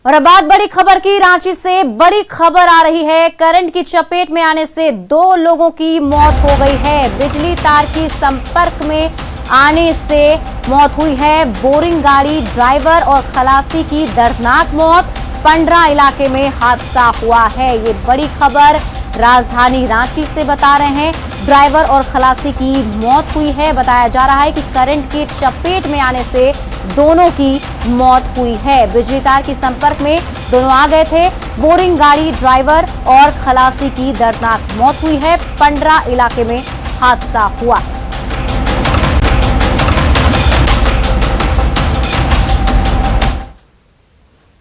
और अब बात बड़ी खबर की। रांची से बड़ी खबर आ रही है। करंट की चपेट में आने से 2 लोगों की मौत हो गई है। बिजली तार की संपर्क में आने से मौत हुई है। बोरिंग गाड़ी ड्राइवर और खलासी की दर्दनाक मौत। पंडरा इलाके में हादसा हुआ है। ये बड़ी खबर राजधानी रांची से बता रहे हैं। ड्राइवर और खलासी की मौत हुई है। बताया जा रहा है कि करंट की चपेट में आने से दोनों की मौत हुई है। बिजली तार के संपर्क में दोनों आ गए थे। बोरिंग गाड़ी ड्राइवर और खलासी की दर्दनाक मौत हुई है। पंडरा इलाके में हादसा हुआ।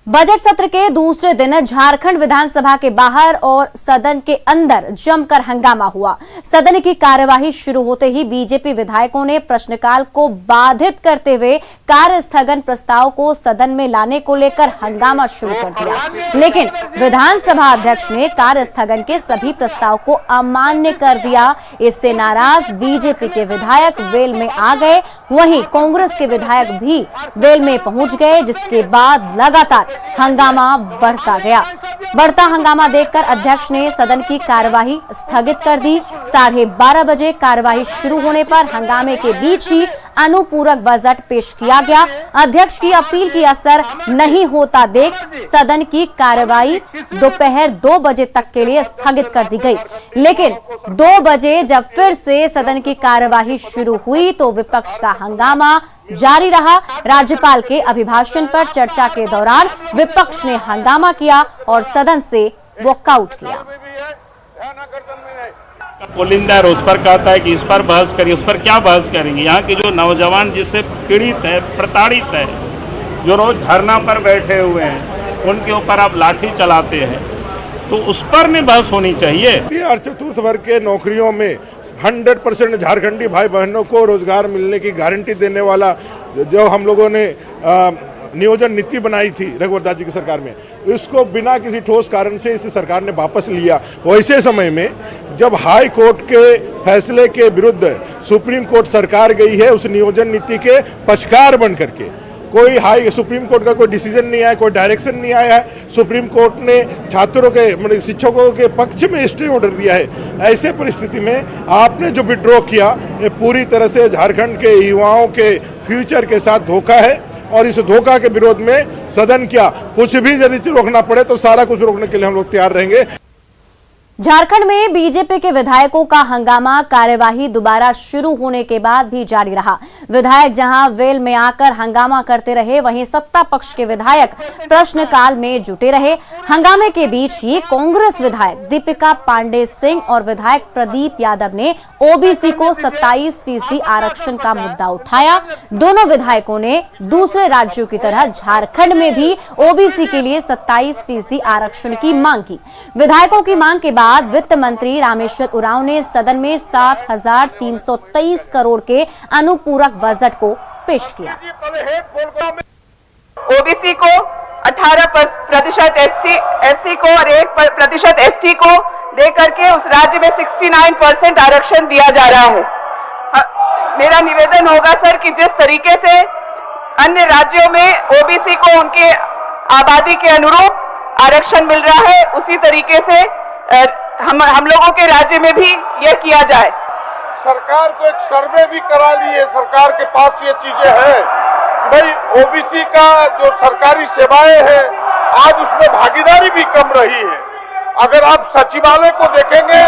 बजट सत्र के दूसरे दिन झारखंड विधानसभा के बाहर और सदन के अंदर जमकर हंगामा हुआ। सदन की कार्यवाही शुरू होते ही बीजेपी विधायकों ने प्रश्नकाल को बाधित करते हुए कार्य स्थगन प्रस्ताव को सदन में लाने को लेकर हंगामा शुरू कर दिया। लेकिन विधानसभा अध्यक्ष ने कार्य स्थगन के सभी प्रस्ताव को अमान्य कर दिया। इससे नाराज बीजेपी के विधायक वेल में आ गए। वहीं कांग्रेस के विधायक भी वेल में पहुंच गए, जिसके बाद लगातार हंगामा बढ़ता गया। बढ़ता हंगामा देखकर अध्यक्ष ने सदन की कार्यवाही स्थगित कर दी। 12:30 बजे कार्यवाही शुरू होने पर हंगामे के बीच ही अनुपूरक बजट पेश किया गया। अध्यक्ष की अपील की असर नहीं होता देख सदन की कार्यवाही दोपहर 2 बजे तक के लिए स्थगित कर दी गई। लेकिन 2 बजे जब फिर से सदन की कार्यवाही शुरू हुई तो विपक्ष का हंगामा जारी रहा। राज्यपाल के अभिभाषण पर चर्चा के दौरान विपक्ष ने हंगामा किया और सदन से वॉकआउट किया। पुलिंदा है, उस पर कहता है कि इस पर बहस करिए। उस पर क्या बहस करेंगे? यहाँ के जो नौजवान जिससे पीड़ित है, प्रताड़ित है, जो रोज धरना पर बैठे हुए हैं, उनके ऊपर आप लाठी चलाते हैं, तो उस पर नहीं बहस होनी चाहिए। चतुर्थ वर्ग के नौकरियों में 100% झारखंडी भाई बहनों को रोजगार मिलने की गारंटी देने वाला जो हम लोगों ने नियोजन नीति बनाई थी रघुवर दास जी की सरकार में, इसको बिना किसी ठोस कारण से इस सरकार ने वापस लिया। वैसे समय में जब हाई कोर्ट के फैसले के विरुद्ध सुप्रीम कोर्ट सरकार गई है, उस नियोजन नीति के पक्षकार बन करके, कोई सुप्रीम कोर्ट का कोई डिसीजन नहीं आया, कोई डायरेक्शन नहीं आया है। सुप्रीम कोर्ट ने छात्रों के मतलब शिक्षकों के पक्ष में स्टे ऑर्डर दिया है। ऐसे परिस्थिति में आपने जो विड्रॉ किया, ये पूरी तरह से झारखंड के युवाओं के फ्यूचर के साथ धोखा है। और इस धोखा के विरोध में सदन क्या कुछ भी यदि रोकना पड़े तो सारा कुछ रोकने के लिए हम लोग तैयार रहेंगे। झारखंड में बीजेपी के विधायकों का हंगामा कार्यवाही दोबारा शुरू होने के बाद भी जारी रहा। विधायक जहां वेल में आकर हंगामा करते रहे, वहीं सत्ता पक्ष के विधायक प्रश्नकाल में जुटे रहे। हंगामे के बीच ही कांग्रेस विधायक दीपिका पांडे सिंह और विधायक प्रदीप यादव ने ओबीसी को 27% आरक्षण का मुद्दा उठाया। दोनों विधायकों ने दूसरे राज्यों की तरह झारखंड में भी ओबीसी के लिए 27% आरक्षण की मांग की। विधायकों की मांग के बाद वित्त मंत्री रामेश्वर उरांव ने सदन में 7,323 करोड़ के अनुपूरक बजट को पेश किया। ओबीसी को 18% एससी को और 1% एसटी को देकर के उस राज्य में 69% आरक्षण दिया जा रहा है। मेरा निवेदन होगा सर कि जिस तरीके से अन्य राज्यों में ओबीसी को उनके आबादी के अनुरूप आरक्षण मिल रहा है, उसी तरीके से हम लोगों के राज्य में भी यह किया जाए। सरकार को एक सर्वे भी करा लिए, सरकार के पास ये चीजें हैं। भाई ओबीसी का जो सरकारी सेवाएं हैं, आज उसमें भागीदारी भी कम रही है। अगर आप सचिवालय को देखेंगे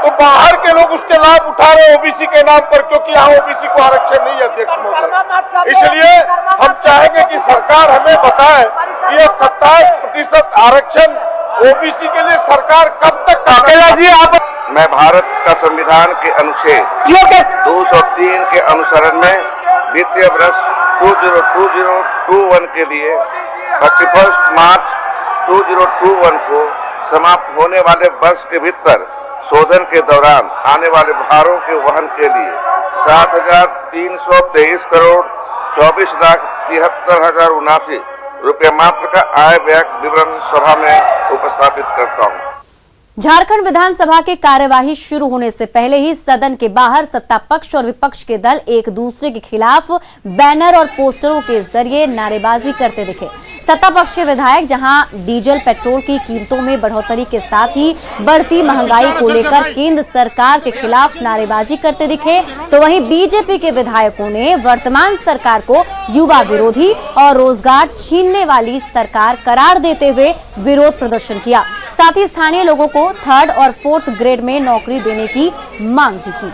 तो बाहर के लोग उसके लाभ उठा रहे ओबीसी के नाम पर, क्योंकि यहाँ ओबीसी को आरक्षण नहीं है अध्यक्ष महोदय। इसलिए हम चाहेंगे कि सरकार हमें बताए कि 27% आरक्षण ओबीसी के लिए सरकार कब तक अकेला जी। मैं भारत का संविधान के अनुच्छेद 203 के अनुसरण में वित्तीय वर्ष 2020-21 के लिए 31 मार्च 2021 को समाप्त होने वाले वर्ष के भीतर शोधन के दौरान आने वाले भारों के वहन के लिए 7,323 करोड़ 24,73,079 रुपये मात्र का आय व्यय विवरण सभा में उपस्थापित करता हूं। झारखंड विधानसभा की कार्यवाही शुरू होने से पहले ही सदन के बाहर सत्ता पक्ष और विपक्ष के दल एक दूसरे के खिलाफ बैनर और पोस्टरों के जरिए नारेबाजी करते दिखे। सत्ता पक्ष के विधायक जहां डीजल पेट्रोल की कीमतों में बढ़ोतरी के साथ ही बढ़ती महंगाई को लेकर केंद्र सरकार के खिलाफ नारेबाजी करते दिखे, तो वहीं बीजेपी के विधायकों ने वर्तमान सरकार को युवा विरोधी और रोजगार छीनने वाली सरकार करार देते हुए विरोध प्रदर्शन किया। साथ ही स्थानीय लोगों को 3rd और 4th ग्रेड में नौकरी देने की मांग भी की।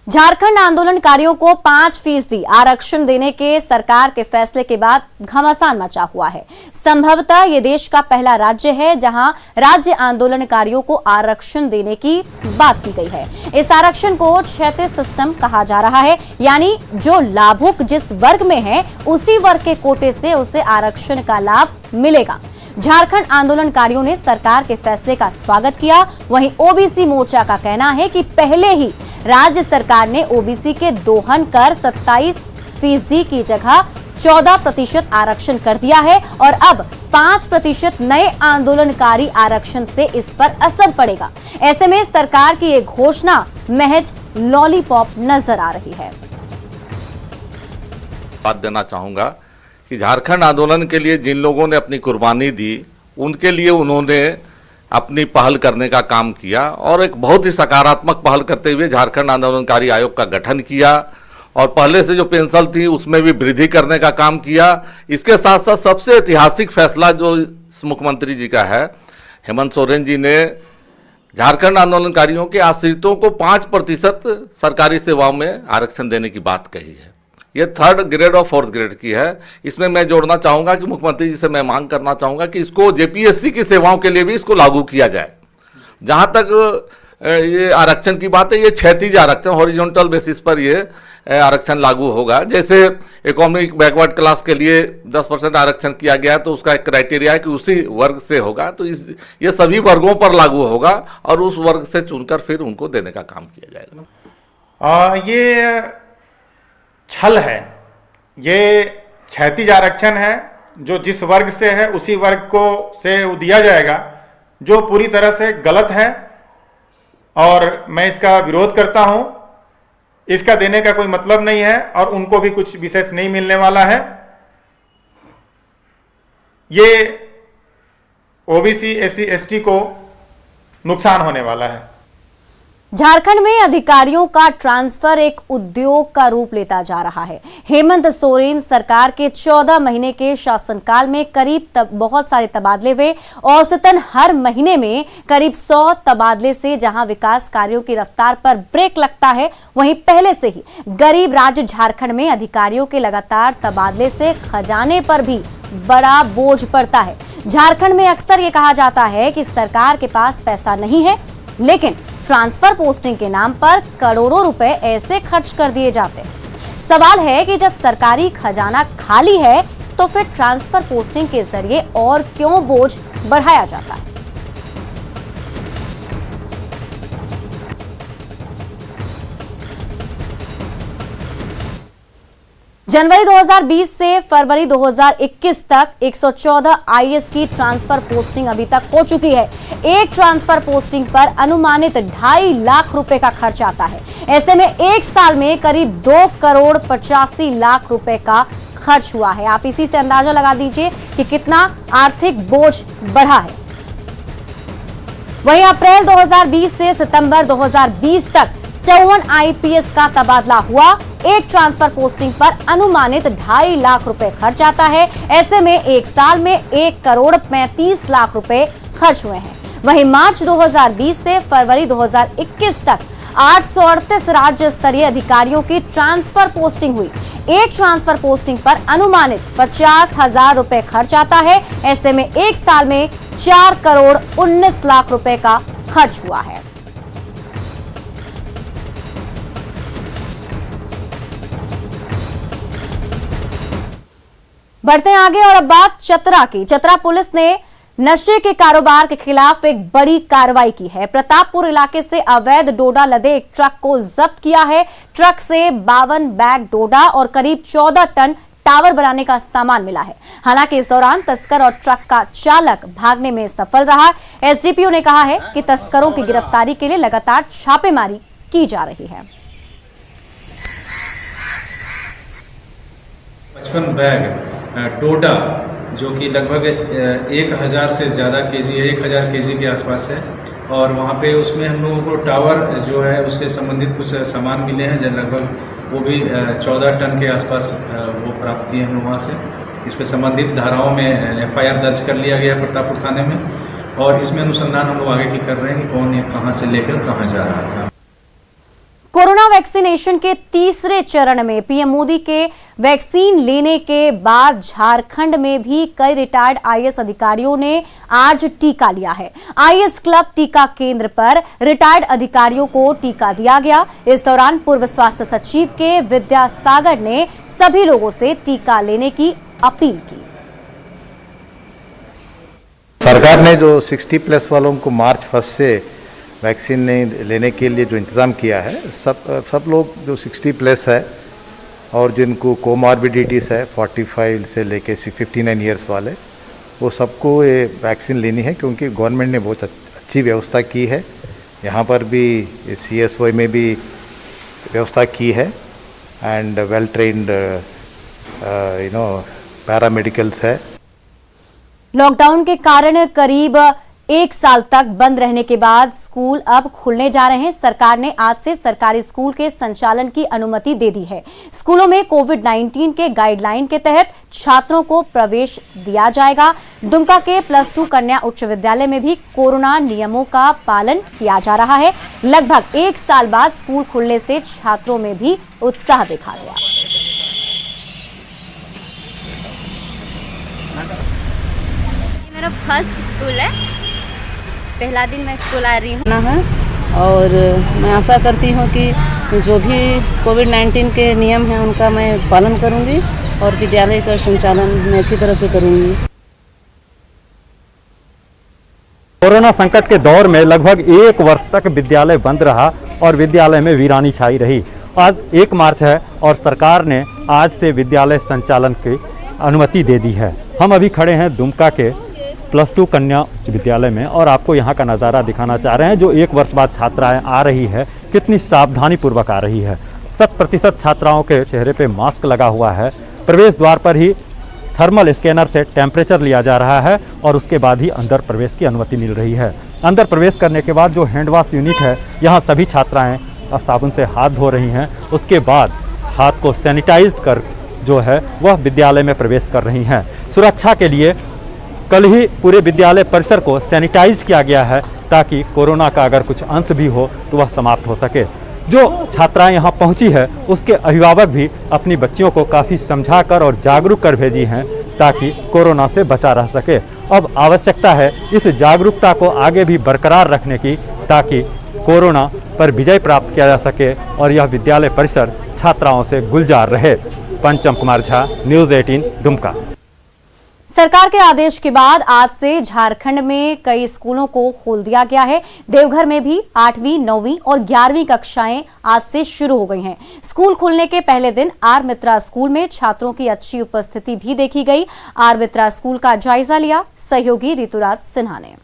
झारखंड आंदोलनकारियों को 5% आरक्षण देने के सरकार के फैसले के बाद घमासान मचा हुआ है। संभवतः ये देश का पहला राज्य है जहां राज्य आंदोलनकारियों को आरक्षण देने की बात की गई है। इस आरक्षण को क्षैतिज सिस्टम कहा जा रहा है, यानी जो लाभुक जिस वर्ग में है उसी वर्ग के कोटे से उसे आरक्षण का लाभ मिलेगा। झारखंड आंदोलनकारियों ने सरकार के फैसले का स्वागत किया। वहीं ओबीसी मोर्चा का कहना है कि पहले ही राज्य सरकार ने ओबीसी के दोहन कर 27% की जगह 14% आरक्षण कर दिया है और अब 5% नए आंदोलनकारी आरक्षण से इस पर असर पड़ेगा। ऐसे में सरकार की ये घोषणा महज लॉलीपॉप नजर आ रही है। बात देना चाहूंगा कि झारखंड आंदोलन के लिए जिन लोगों ने अपनी कुर्बानी दी, उनके लिए उन्होंने अपनी पहल करने का काम किया और एक बहुत ही सकारात्मक पहल करते हुए झारखंड आंदोलनकारी आयोग का गठन किया और पहले से जो पेंशन थी उसमें भी वृद्धि करने का काम किया। इसके साथ साथ सबसे ऐतिहासिक फैसला जो मुख्यमंत्री जी का है, हेमंत सोरेन जी ने झारखंड आंदोलनकारियों के आश्रितों को 5% सरकारी सेवाओं में आरक्षण देने की बात कही है। ये 3rd ग्रेड और 4th ग्रेड की है। इसमें मैं जोड़ना चाहूँगा कि मुख्यमंत्री जी से मैं मांग करना चाहूँगा कि इसको जेपीएससी की सेवाओं के लिए भी इसको लागू किया जाए। जहाँ तक ये आरक्षण की बात है, ये क्षैतिज आरक्षण, हॉरिजॉन्टल बेसिस पर ये आरक्षण लागू होगा। जैसे इकोनॉमिक बैकवर्ड क्लास के लिए 10% आरक्षण किया गया तो उसका एक क्राइटेरिया है कि उसी वर्ग से होगा, तो ये सभी वर्गों पर लागू होगा और उस वर्ग से चुनकर फिर उनको देने का काम किया जाएगा। ये छल है, ये क्षैतिज आरक्षण है जो जिस वर्ग से है उसी वर्ग को से दिया जाएगा, जो पूरी तरह से गलत है और मैं इसका विरोध करता हूं। इसका देने का कोई मतलब नहीं है और उनको भी कुछ विशेष नहीं मिलने वाला है। ये ओबीसी एससी एसटी को नुकसान होने वाला है। झारखंड में अधिकारियों का ट्रांसफर एक उद्योग का रूप लेता जा रहा है। हेमंत सोरेन सरकार के 14 महीने के शासनकाल में करीब बहुत सारे तबादले हुए। औसतन हर महीने में करीब 100 तबादले से जहां विकास कार्यों की रफ्तार पर ब्रेक लगता है, वहीं पहले से ही गरीब राज्य झारखंड में अधिकारियों के लगातार तबादले से खजाने पर भी बड़ा बोझ पड़ता है। झारखंड में अक्सर ये कहा जाता है कि सरकार के पास पैसा नहीं है, लेकिन ट्रांसफर पोस्टिंग के नाम पर करोड़ों रुपए ऐसे खर्च कर दिए जाते हैं। सवाल है कि जब सरकारी खजाना खाली है तो फिर ट्रांसफर पोस्टिंग के जरिए और क्यों बोझ बढ़ाया जाता है। जनवरी 2020 से फरवरी 2021 तक 114 आईएएस की ट्रांसफर पोस्टिंग अभी तक हो चुकी है। एक ट्रांसफर पोस्टिंग पर अनुमानित 2.5 लाख रुपए का खर्च आता है। ऐसे में एक साल में करीब 2 करोड़ 85 लाख रुपए का खर्च हुआ है। आप इसी से अंदाजा लगा दीजिए कि कितना आर्थिक बोझ बढ़ा है। वहीं अप्रैल 2020 से सितंबर 2020 तक 54 आईपीएस का तबादला हुआ। एक ट्रांसफर पोस्टिंग पर अनुमानित 2.5 लाख रुपए खर्च आता है। ऐसे में एक साल में 1 करोड़ 35 लाख रुपए खर्च हुए हैं। वहीं मार्च 2020 से फरवरी 2021 तक 838 राज्य स्तरीय अधिकारियों की ट्रांसफर पोस्टिंग हुई। एक ट्रांसफर पोस्टिंग पर अनुमानित 50,000 रुपए खर्च आता है। ऐसे में एक साल में 4 करोड़ 19 लाख रुपए का खर्च हुआ है। बढ़ते हैं आगे और अब बात चतरा की। चतरा पुलिस ने नशे के कारोबार के खिलाफ एक बड़ी कार्रवाई की है। प्रतापपुर इलाके से अवैध डोडा लदे एक ट्रक को जब्त किया है। ट्रक से 52 बैग डोडा और करीब 14 टन टावर बनाने का सामान मिला है। हालांकि इस दौरान तस्कर और ट्रक का चालक भागने में सफल रहा। एसडीपीओ ने कहा है कि तस्करों की गिरफ्तारी के लिए लगातार छापेमारी की जा रही है। 55 बैग डोडा जो कि लगभग 1000 से ज़्यादा केजी है, 1000 केजी के आसपास है। और वहाँ पे उसमें हम लोगों को टावर जो है उससे संबंधित कुछ सामान मिले हैं, जो लगभग वो भी 14 टन के आसपास वो प्राप्त किए हम लोग वहाँ से। इस पर संबंधित धाराओं में FIR दर्ज कर लिया गया प्रतापपुर थाने में, और इसमें अनुसंधान हम लोग आगे की कर रहे हैं कि कौन ये कहाँ से लेकर कहाँ जा रहा था। कोरोना वैक्सीनेशन के तीसरे चरण में पीएम मोदी के वैक्सीन लेने के बाद झारखंड में भी कई रिटायर्ड IAS अधिकारियों ने आज टीका लिया है। IAS क्लब टीका केंद्र पर रिटायर्ड अधिकारियों को टीका दिया गया। इस दौरान पूर्व स्वास्थ्य सचिव के विद्यासागर ने सभी लोगों से टीका लेने की अपील की। सरकार ने जो 60+ वालों को मार्च 1 से वैक्सीन लेने के लिए जो इंतज़ाम किया है, सब लोग जो 60+ है और जिनको कोमॉर्बिडिटीज़ है 45 से लेके 59 ईयर्स वाले, वो सबको ये वैक्सीन लेनी है, क्योंकि गवर्नमेंट ने बहुत अच्छी व्यवस्था की है। यहाँ पर भी CSO में भी व्यवस्था की है एंड वेल ट्रेन्ड पैरामेडिकल्स है। लॉकडाउन के कारण करीब 1 साल तक बंद रहने के बाद स्कूल अब खुलने जा रहे हैं। सरकार ने आज से सरकारी स्कूल के संचालन की अनुमति दे दी है। स्कूलों में कोविड-19 के गाइडलाइन के तहत छात्रों को प्रवेश दिया जाएगा। दुमका के +2 कन्या उच्च विद्यालय में भी कोरोना नियमों का पालन किया जा रहा है। लगभग 1 साल बाद स्कूल खुलने से छात्रों में भी उत्साह देखा गया। मेरा फर्स्ट स्कूल है, पहला दिन मैं स्कूल आ रही हूँ है, और मैं आशा करती हूँ कि जो भी कोविड-19 के नियम हैं उनका मैं पालन करूँगी और विद्यालय का संचालन मैं अच्छी तरह से करूँगी। कोरोना संकट के दौर में लगभग 1 वर्ष तक विद्यालय बंद रहा और विद्यालय में वीरानी छाई रही। आज 1 मार्च है और सरकार ने आज से विद्यालय संचालन की अनुमति दे दी है। हम अभी खड़े हैं दुमका के +2 कन्या उच्च विद्यालय में और आपको यहाँ का नज़ारा दिखाना चाह रहे हैं। जो 1 वर्ष बाद छात्राएं आ रही है, कितनी सावधानी पूर्वक आ रही है। 100% छात्राओं के चेहरे पे मास्क लगा हुआ है। प्रवेश द्वार पर ही थर्मल स्कैनर से टेम्परेचर लिया जा रहा है और उसके बाद ही अंदर प्रवेश की अनुमति मिल रही है। अंदर प्रवेश करने के बाद जो हैंड वॉश यूनिट है, यहाँ सभी छात्राएँ साबुन से हाथ धो रही हैं। उसके बाद हाथ को सैनिटाइज कर जो है वह विद्यालय में प्रवेश कर रही हैं। सुरक्षा के लिए कल ही पूरे विद्यालय परिसर को सैनिटाइज किया गया है, ताकि कोरोना का अगर कुछ अंश भी हो तो वह समाप्त हो सके। जो छात्राएं यहाँ पहुँची है उसके अभिभावक भी अपनी बच्चियों को काफ़ी समझाकर और जागरूक कर भेजी हैं, ताकि कोरोना से बचा रह सके। अब आवश्यकता है इस जागरूकता को आगे भी बरकरार रखने की, ताकि कोरोना पर विजय प्राप्त किया जा सके और यह विद्यालय परिसर छात्राओं से गुलजार रहे। पंचम कुमार झा, न्यूज़ 18 दुमका। सरकार के आदेश के बाद आज से झारखंड में कई स्कूलों को खोल दिया गया है। देवघर में भी 8वीं, 9वीं और 11वीं कक्षाएं आज से शुरू हो गई हैं। स्कूल खुलने के पहले दिन आर मित्रा स्कूल में छात्रों की अच्छी उपस्थिति भी देखी गई। आर मित्रा स्कूल का जायजा लिया सहयोगी ऋतुराज सिन्हा ने।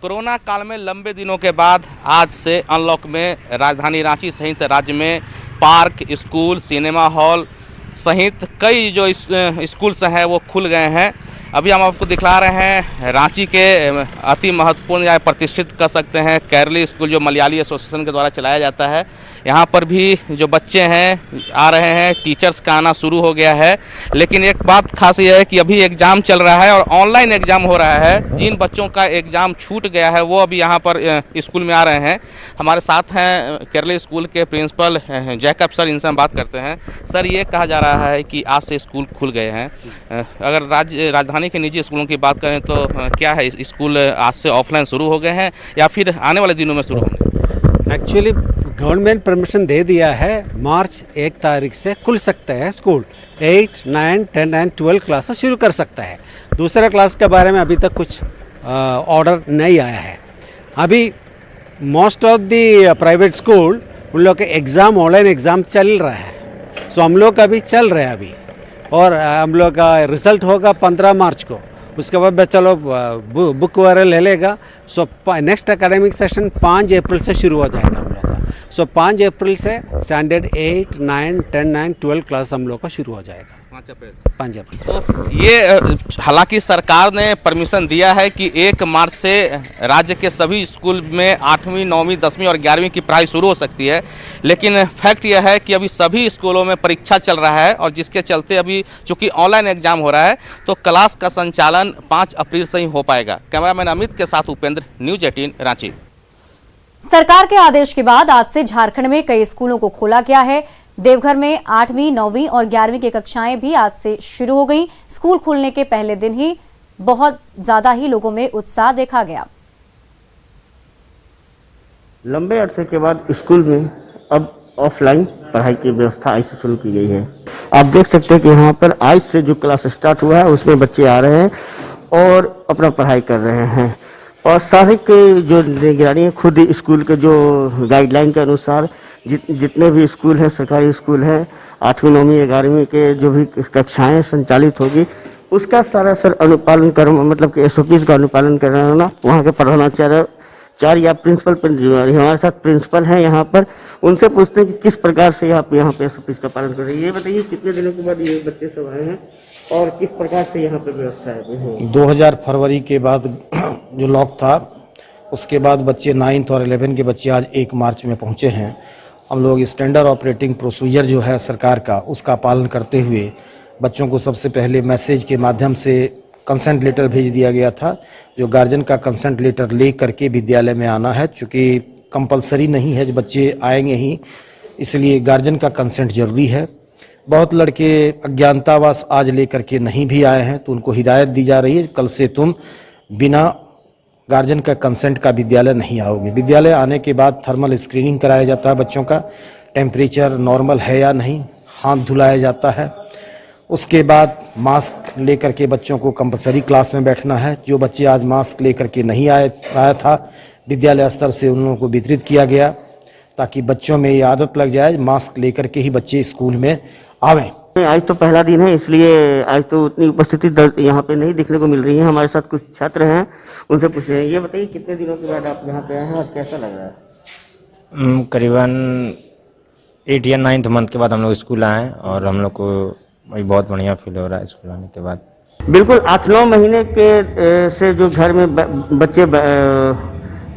कोरोना काल में लंबे दिनों के बाद आज से अनलॉक में राजधानी रांची सहित राज्य में पार्क, स्कूल, सिनेमा हॉल सहित कई जो स्कूल्स हैं वो खुल गए हैं। अभी हम आपको दिखला रहे हैं रांची के अति महत्वपूर्ण या प्रतिष्ठित कर सकते हैं केरली स्कूल, जो मलयाली एसोसिएशन के द्वारा चलाया जाता है। यहाँ पर भी जो बच्चे हैं आ रहे हैं, टीचर्स का आना शुरू हो गया है। लेकिन एक बात खास यह है कि अभी एग्ज़ाम चल रहा है और ऑनलाइन एग्ज़ाम हो रहा है। जिन बच्चों का एग्ज़ाम छूट गया है वो अभी यहाँ पर स्कूल में आ रहे हैं। हमारे साथ हैं केरली स्कूल के प्रिंसिपल जैकब सर, इनसे हम बात करते हैं। सर, ये कहा जा रहा है कि आज से स्कूल खुल गए हैं। अगर राजधानी के निजी स्कूलों की बात करें तो क्या है, स्कूल आज से ऑफलाइन शुरू हो गए हैं या फिर आने वाले दिनों में शुरू होंगे? एक्चुअली गवर्नमेंट परमिशन दे दिया है, मार्च 1 तारीख से खुल सकता है स्कूल। 8, 9, 10 एंड 12 क्लासेस शुरू कर सकता है। दूसरा क्लास के बारे में अभी तक कुछ ऑर्डर नहीं आया है। अभी most of the private school उन लोग के एग्ज़ाम, ऑनलाइन एग्ज़ाम चल रहा है। सो हम लोग का भी चल रहा है अभी, और हम लोग का रिज़ल्ट होगा 15 मार्च को। उसके बाद बच्चा लोग बुक वगैरह ले लेगा। सो नेक्स्ट एकेडमिक सेशन 5 अप्रैल से शुरू हो जाएगा हम लोग का। सो 5 अप्रैल से स्टैंडर्ड 8, 9, 10, 9, 12 क्लास हम लोग का शुरू हो जाएगा 5 अप्रैल। तो ये हालांकि सरकार ने परमिशन दिया है कि 1 मार्च से राज्य के सभी स्कूल में 8वीं, 9वीं, 10वीं और 11वीं की पढ़ाई शुरू हो सकती है, लेकिन फैक्ट यह है कि अभी सभी स्कूलों में परीक्षा चल रहा है और जिसके चलते अभी चूंकि ऑनलाइन एग्जाम हो रहा है तो क्लास का संचालन 5 अप्रैल से ही हो पाएगा। कैमरामैन अमित के साथ उपेंद्र, न्यूज 18 रांची। सरकार के आदेश के बाद आज से झारखंड में कई स्कूलों को खोला गया है। देवघर में 8वीं, 9वीं और 11वीं की कक्षाएं भी आज से शुरू हो गई। स्कूल खुलने के पहले दिन ही बहुत ज्यादा ही लोगों में उत्साह देखा गया। लंबे अरसे के बाद स्कूल में अब ऑफलाइन पढ़ाई की व्यवस्था आज से शुरू की गई है। आप देख सकते हैं कि यहाँ पर आज से जो क्लास स्टार्ट हुआ है उसमें बच्चे आ रहे हैं और अपना पढ़ाई कर रहे हैं और सारे के जो निगरानी है खुद स्कूल के जो गाइडलाइन के अनुसार जितने भी स्कूल हैं, सरकारी स्कूल हैं, 8वीं, 9वीं, 11वीं के जो भी कक्षाएं संचालित होगी उसका सारा अनुपालन कर मतलब कि SOPs का अनुपालन करना वहाँ के प्रधानाचार्य या प्रिंसिपल हमारे साथ प्रिंसिपल हैं यहाँ पर, उनसे पूछते हैं कि किस प्रकार से आप यहाँ पे SOPs का पालन कर रहे हैं। ये बताइए कितने दिनों के बाद ये बच्चे सब आए हैं और किस प्रकार से यहाँ पे व्यवस्था है? 2000 फरवरी के बाद जो लॉक था उसके बाद बच्चे 9th और 11th के बच्चे आज 1 मार्च में पहुँचे हैं। हम लोग स्टैंडर्ड ऑपरेटिंग प्रोसीजर जो है सरकार का उसका पालन करते हुए बच्चों को सबसे पहले मैसेज के माध्यम से कंसेंट लेटर भेज दिया गया था, जो गार्जियन का कंसेंट लेटर ले करके विद्यालय में आना है। चूँकि कंपलसरी नहीं है, जो बच्चे आएंगे ही, इसलिए गार्जियन का कंसेंट जरूरी है। बहुत लड़के अज्ञानतावश आज ले करके नहीं भी आए हैं तो उनको हिदायत दी जा रही है कल से तुम बिना गार्जियन का कंसेंट का विद्यालय नहीं आओगे। विद्यालय आने के बाद थर्मल स्क्रीनिंग कराया जाता है, बच्चों का टेम्परेचर नॉर्मल है या नहीं, हाथ धुलाया जाता है। उसके बाद मास्क लेकर के बच्चों को कंपलसरी क्लास में बैठना है। जो बच्चे आज मास्क लेकर के नहीं आया था विद्यालय स्तर से उन लोगों को वितरित किया गया ताकि बच्चों में ये आदत लग जाए मास्क लेकर के ही बच्चे स्कूल में आवें। आज तो पहला दिन है इसलिए आज तो उतनी उपस्थिति यहाँ पे नहीं देखने को मिल रही है। हमारे साथ कुछ छात्र हैं, उनसे पूछ रहे हैं। ये बताइए कितने दिनों के बाद आप यहाँ पे आए हैं और कैसा लग रहा है? करीबन 8 या 9th मंथ के बाद हम लोग स्कूल आए और हम लोग को बहुत बढ़िया फील हो रहा है स्कूल आने के बाद। बिल्कुल 8-9 महीने के से जो घर में बच्चे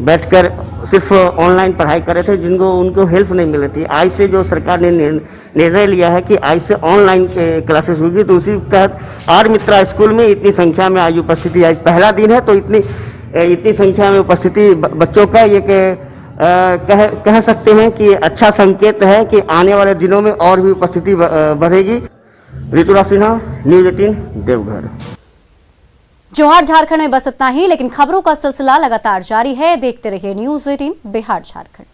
बैठकर सिर्फ ऑनलाइन पढ़ाई कर रहे थे, जिनको उनको हेल्प नहीं मिल रही थी, आज से जो सरकार ने निर्णय लिया है कि आज से ऑनलाइन क्लासेस होगी तो उसी के तहत आर मित्रा स्कूल में इतनी संख्या में आज उपस्थिति, आज पहला दिन है तो इतनी संख्या में उपस्थिति बच्चों का ये कह सकते हैं कि अच्छा संकेत है कि आने वाले दिनों में और भी उपस्थिति बढ़ेगी। ऋतुराज सिन्हा, न्यूज 18 देवघर। जोहार झारखंड में बस इतना ही, लेकिन खबरों का सिलसिला लगातार जारी है। देखते रहिए न्यूज 18 बिहार झारखंड।